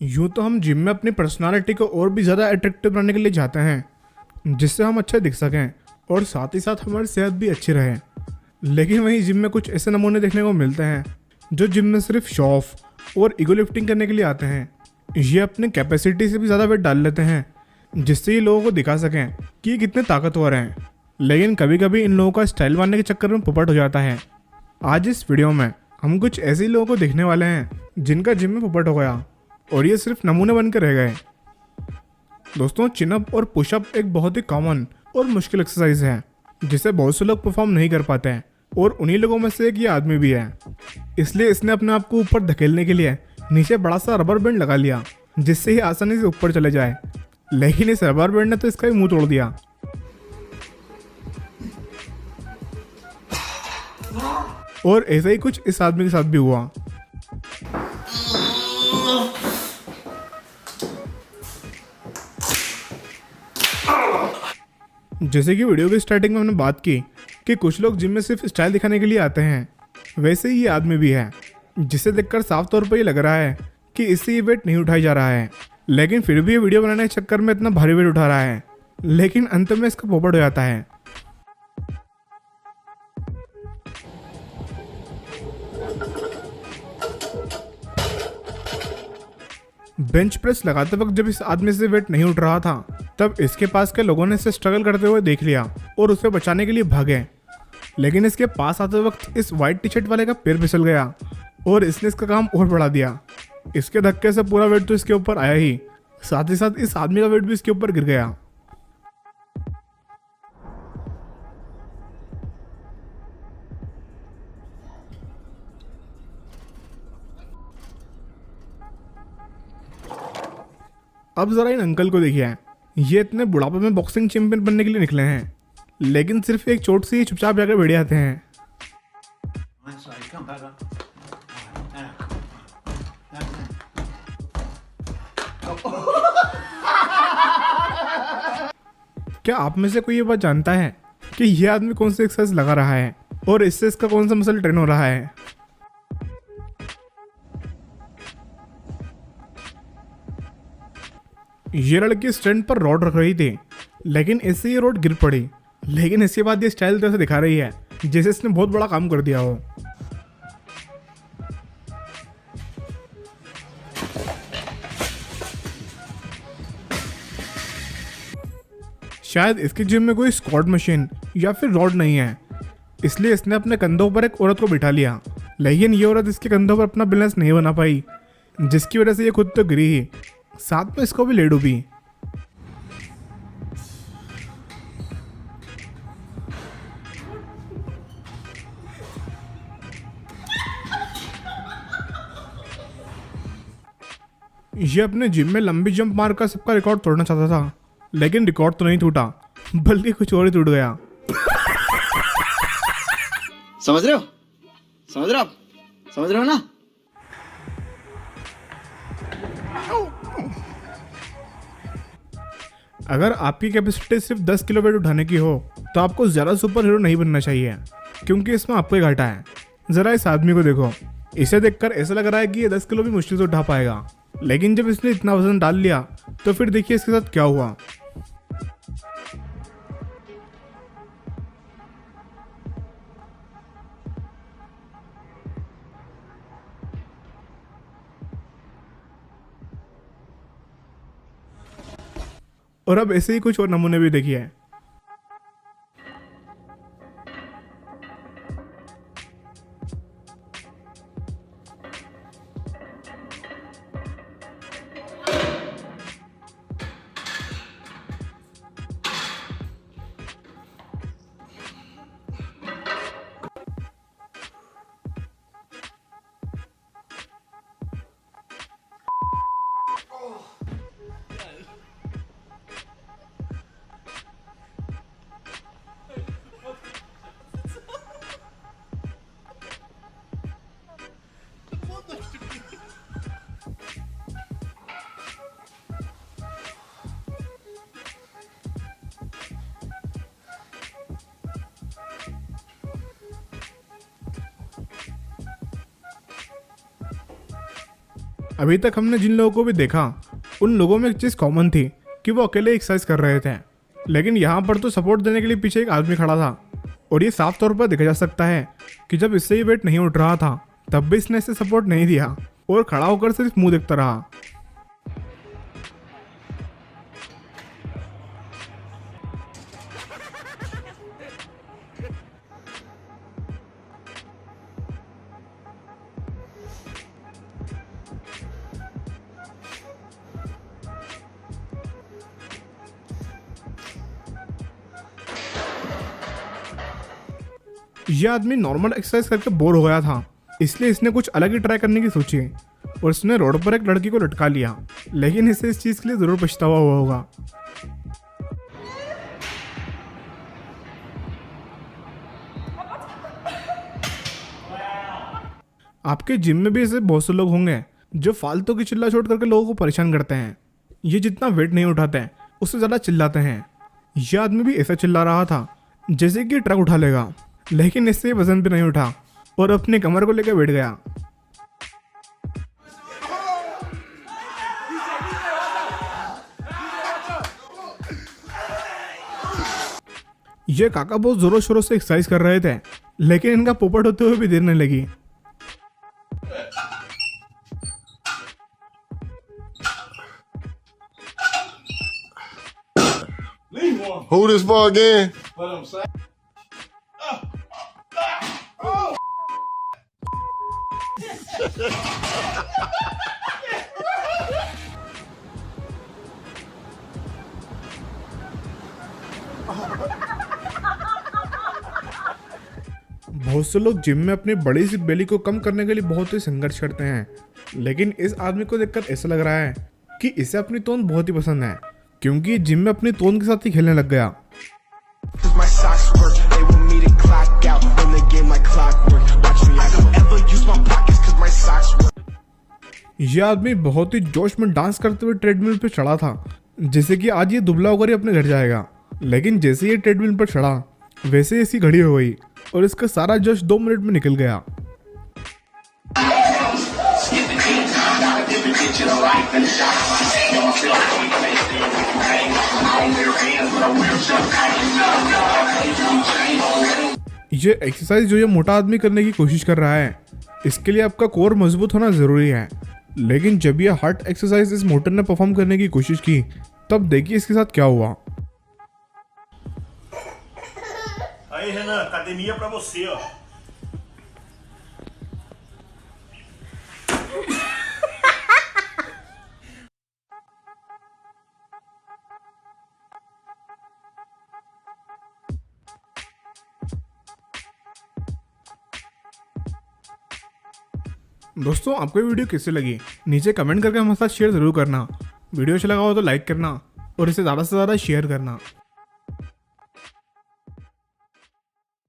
यूँ तो हम जिम में अपनी पर्सनालिटी को और भी ज़्यादा अट्रैक्टिव बनाने के लिए जाते हैं, जिससे हम अच्छे दिख सकें और साथ ही साथ हमारी सेहत भी अच्छी रहे। लेकिन वहीं जिम में कुछ ऐसे नमूने देखने को मिलते हैं जो जिम में सिर्फ शो ऑफ और ईगो लिफ्टिंग करने के लिए आते हैं। ये अपने कैपेसिटी से भी ज़्यादा वेट डाल लेते हैं, जिससे ये लोगों को दिखा सकें कि ये कितने ताकतवर हैं। लेकिन कभी कभी इन लोगों का स्टाइल मारने के चक्कर में पोपट हो जाता है। आज इस वीडियो में हम कुछ ऐसे लोगों को देखने वाले हैं जिनका जिम में पोपट हो गया और ये सिर्फ नमूने बन के रह गए। दोस्तों, चिनअप और पुशअप एक बहुत ही कॉमन और मुश्किल एक्सरसाइज है जिसे बहुत से लोग परफॉर्म नहीं कर पाते हैं, और उन्हीं लोगों में से एक ये आदमी भी है। इसलिए इसने अपने आप को ऊपर धकेलने के लिए नीचे बड़ा सा रबर बैंड लगा लिया, जिससे ही आसानी से ऊपर चले जाए। लेकिन इस रबर बैंड ने तो इसका ही मुंह तोड़ दिया। और ऐसा ही कुछ इस आदमी के साथ भी हुआ। जैसे कि वीडियो की स्टार्टिंग में हमने बात की कि कुछ लोग जिम में सिर्फ स्टाइल दिखाने के लिए आते हैं, वैसे ही ये आदमी भी है, जिसे देखकर साफ तौर पर ये लग रहा है कि इससे ये वेट नहीं उठाई जा रहा है। लेकिन फिर भी ये वीडियो बनाने के चक्कर में इतना भारी वेट उठा रहा है, लेकिन अंत में इसका पोपट हो जाता है। बेंच प्रेस लगाते वक्त जब इस आदमी से वेट नहीं उठ रहा था, तब इसके पास के लोगों ने इसे स्ट्रगल करते हुए देख लिया और उसे बचाने के लिए भागे। लेकिन इसके पास आते वक्त इस वाइट टी शर्ट वाले का पैर फिसल गया और इसने इसका काम और बढ़ा दिया। इसके धक्के से पूरा वेट तो इसके ऊपर आया ही, साथ ही साथ इस आदमी का वेट भी इसके ऊपर गिर गया। अब जरा इन अंकल को देखिए, ये इतने बुढ़ापे में बॉक्सिंग चैंपियन बनने के लिए निकले हैं, लेकिन सिर्फ एक चोट से ही चुपचाप जाकर बैठ जाते हैं। क्या आप में से कोई ये बात जानता है कि ये आदमी कौन सी एक्सरसाइज लगा रहा है और इससे इसका कौन सा मसल ट्रेन हो रहा है? ये लड़की स्टैंड पर रॉड रख रही थी, लेकिन इससे ये रॉड गिर पड़ी। लेकिन इसके बाद ये स्टाइल तरह से दिखा रही है जैसे इसने बहुत बड़ा काम कर दिया हो। शायद इसके जिम में कोई स्क्वाट मशीन या फिर रॉड नहीं है, इसलिए इसने अपने कंधों पर एक औरत को बिठा लिया। लेकिन ये औरत इसके कंधों पर अपना बैलेंस नहीं बना पाई, जिसकी वजह से ये खुद तो गिरी ही, साथ में इसको भी ले डूबी। ये अपने जिम में लंबी जंप मारकर सबका रिकॉर्ड तोड़ना चाहता था, लेकिन रिकॉर्ड तो नहीं टूटा, बल्कि कुछ और ही टूट गया। समझ रहे हो? समझ रहे हो आप? समझ रहे हो ना? अगर आपकी कैपेसिटी सिर्फ 10 किलो वेट उठाने की हो तो आपको ज़्यादा सुपर हीरो नहीं बनना चाहिए, क्योंकि इसमें आपको ही घाटा है। ज़रा इस आदमी को देखो, इसे देखकर ऐसा लग रहा है कि ये 10 किलो भी मुश्किल से उठा पाएगा। लेकिन जब इसने इतना वजन डाल लिया तो फिर देखिए इसके साथ क्या हुआ। और अब ऐसे ही कुछ और नमूने भी देखिए। अभी तक हमने जिन लोगों को भी देखा उन लोगों में एक चीज़ कॉमन थी कि वो अकेले एक्सरसाइज कर रहे थे, लेकिन यहाँ पर तो सपोर्ट देने के लिए पीछे एक आदमी खड़ा था। और ये साफ तौर पर देखा जा सकता है कि जब इससे ही वेट नहीं उठ रहा था तब भी इसने इसे सपोर्ट नहीं दिया और खड़ा होकर सिर्फ मुंह देखता रहा। यह आदमी नॉर्मल एक्सरसाइज करके बोर हो गया था, इसलिए इसने कुछ अलग ही ट्राई करने की सोची और इसने रोड पर एक लड़की को लटका लिया, लेकिन इसे इस चीज़ के लिए ज़रूर पछतावा हुआ होगा। आपके जिम में भी ऐसे बहुत से लोग होंगे जो फालतू की चिल्ला चोट करके लोगों को परेशान करते हैं। ये जितना वेट नहीं उठाते हैं उससे ज़्यादा चिल्लाते हैं। यह आदमी भी ऐसा चिल्ला रहा था जैसे कि ट्रक उठा लेगा, लेकिन इससे वजन भी नहीं उठा और अपनी कमर को लेकर बैठ गया। ये काका बहुत जोरों शोरों से एक्सरसाइज कर रहे थे, लेकिन इनका पोपट होते हुए भी देर नहीं लगी। Who this for again? बहुत से लोग जिम में अपनी बड़ी सी बेली को कम करने के लिए बहुत ही संघर्ष करते हैं, लेकिन इस आदमी को देखकर ऐसा लग रहा है कि इसे अपनी तोन बहुत ही पसंद है, क्योंकि जिम में अपनी तोन के साथ ही खेलने लग गया। यह आदमी बहुत ही जोश में डांस करते हुए ट्रेडमिल पर चढ़ा था, जैसे कि आज ये दुबला होकर ही अपने घर जाएगा। लेकिन जैसे ये ट्रेडमिल पर चढ़ा वैसे ही इसकी घड़ी हो गई और इसका सारा जोश 2 मिनट में निकल गया। ये एक्सरसाइज जो ये मोटा आदमी करने की कोशिश कर रहा है, इसके लिए आपका कोर मजबूत होना जरूरी है, लेकिन जब ये हार्ड एक्सरसाइज इस मोटर ने परफॉर्म करने की कोशिश की तब देखिए इसके साथ क्या हुआ। Aí, Renan, academia pra você, ó. दोस्तों, आपको ये वीडियो कैसे लगी नीचे कमेंट करके हमारे साथ शेयर जरूर करना। वीडियो अच्छा लगा हो तो लाइक करना और इसे ज़्यादा से ज़्यादा शेयर करना।